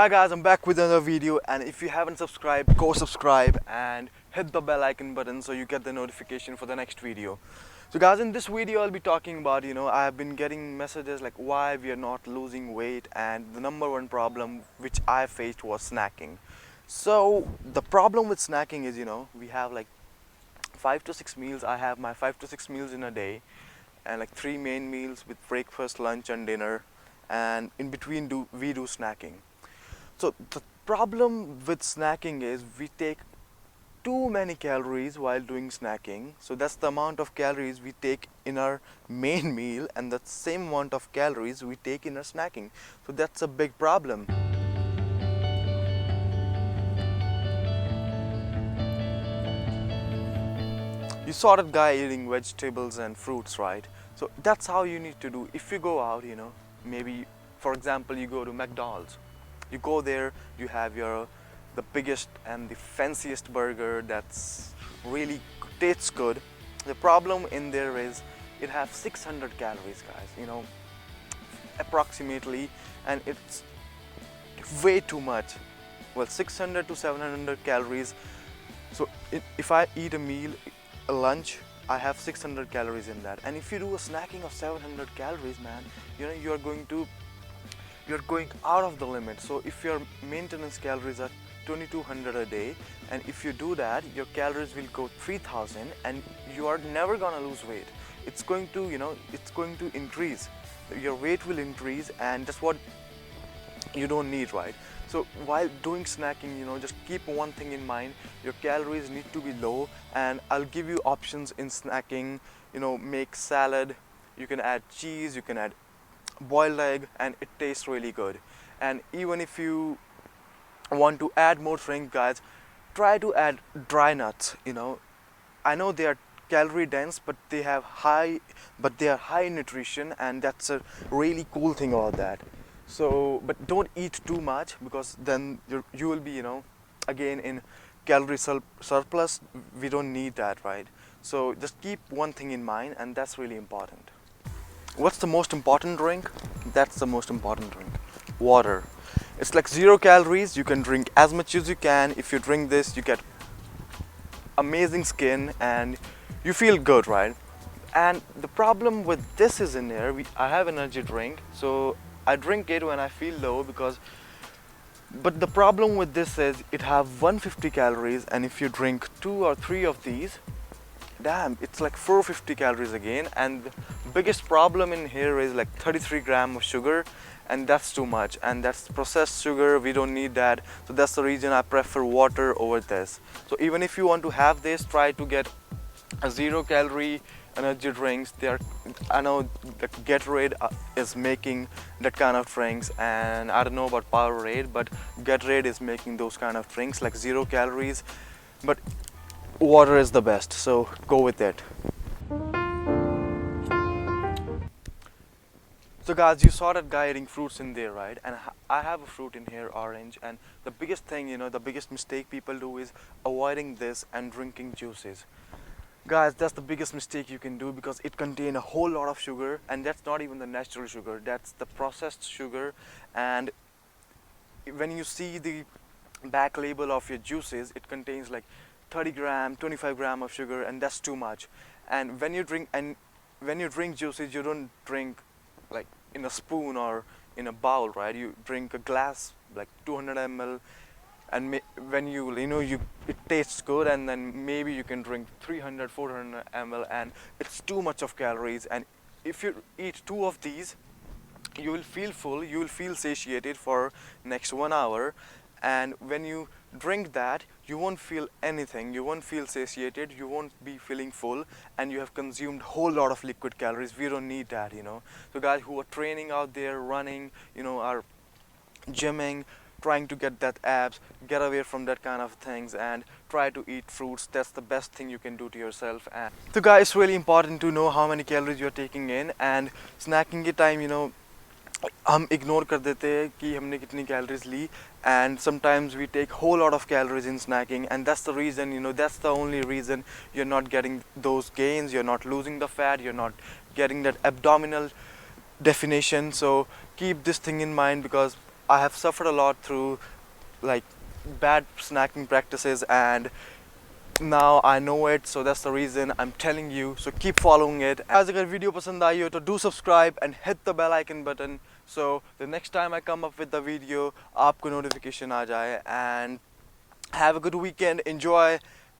Hi guys, I'm back with another video, and if you haven't subscribed, go subscribe and hit the bell icon button so you get the notification for the next video. So guys, in this video I'll be talking about, I have been getting messages like why we are not losing weight, and the number one problem which I faced was snacking. So the problem with snacking is, we have like 5 to 6 meals. I have my 5 to 6 meals in a day, and like 3 main meals with breakfast, lunch and dinner, and in between we do snacking. So the problem with snacking is we take too many calories while doing snacking. So that's the amount of calories we take in our main meal, and the same amount of calories we take in our snacking. So that's a big problem. You saw that guy eating vegetables and fruits, right? So that's how you need to do. If you go out, maybe for example you go to Mcdonald's. You go there, you have the biggest and the fanciest burger that's really tastes good. The problem in there is it has 600 calories, guys, approximately, and it's way too much. Well, 600 to 700 calories. So if I eat a lunch, I have 600 calories in that. And if you do a snacking of 700 calories, man, you're going out of the limit. So if your maintenance calories are 2200 a day, and if you do that, your calories will go 3000, and you are never gonna lose weight. It's going to increase. Your weight will increase, and that's what you don't need, right? So while doing snacking, just keep one thing in mind: your calories need to be low. And I'll give you options in snacking. Make salad, you can add cheese, you can add boiled egg, and it tastes really good. And even if you want to add more things, guys, try to add dry nuts. I know they are calorie dense, but they are high in nutrition, and that's a really cool thing about that. So but don't eat too much, because then you will be again in calorie surplus. We don't need that, right? So just keep one thing in mind, and that's really important. What's the most important drink? That's the most important drink: water. It's like 0 calories. You can drink as much as you can. If you drink this, you get amazing skin and you feel good, right? And the problem with this is in here, I have energy drink, so I drink it when I feel low, but the problem with this is it have 150 calories, and if you drink 2 or 3 of these, damn, it's like 450 calories again. And the biggest problem in here is like 33 grams of sugar, and that's too much, and that's processed sugar. We don't need that. So that's the reason I prefer water over this. So even if you want to have this, try to get a 0 calorie energy drinks. I know that Gatorade is making that kind of drinks, and I don't know about Powerade, but Gatorade is making those kind of drinks like 0 calories, but water is the best, so go with it. So guys, you saw that guy eating fruits in there, right? And I have a fruit in here, orange, and the biggest thing, the biggest mistake people do is avoiding this and drinking juices. Guys, that's the biggest mistake you can do, because it contains a whole lot of sugar, and that's not even the natural sugar, that's the processed sugar. And when you see the back label of your juices, it contains like 30 grams, 25 grams of sugar, and that's too much. And when you drink juices, you don't drink like in a spoon or in a bowl, right? You drink a glass, like 200 ml, and when it tastes good, and then maybe you can drink 300, 400 ml, and it's too much of calories. And if you eat 2 of these, you will feel full, you will feel satiated for next 1 hour. And when you drink that, you won't feel anything, you won't feel satiated, you won't be feeling full, and you have consumed whole lot of liquid calories. We don't need that. So guys who are training out there, running, are gymming, trying to get that abs, get away from that kind of things and try to eat fruits. That's the best thing you can do to yourself. And so guys, it's really important to know how many calories you're taking in. And snacking के time, हम ignore कर देते हैं कि हमने कितनी calories ली, and sometimes we take whole lot of calories in snacking, and that's the reason, that's the only reason you're not getting those gains, you're not losing the fat, you're not getting that abdominal definition. So keep this thing in mind, because I have suffered a lot through like bad snacking practices, and now I know it, so that's the reason I'm telling you. So keep following it. As अगर video पसंद आई हो तो do subscribe and hit the bell icon button, so the next time I come up with the video आपको notification आ जाए. And have a good weekend, enjoy,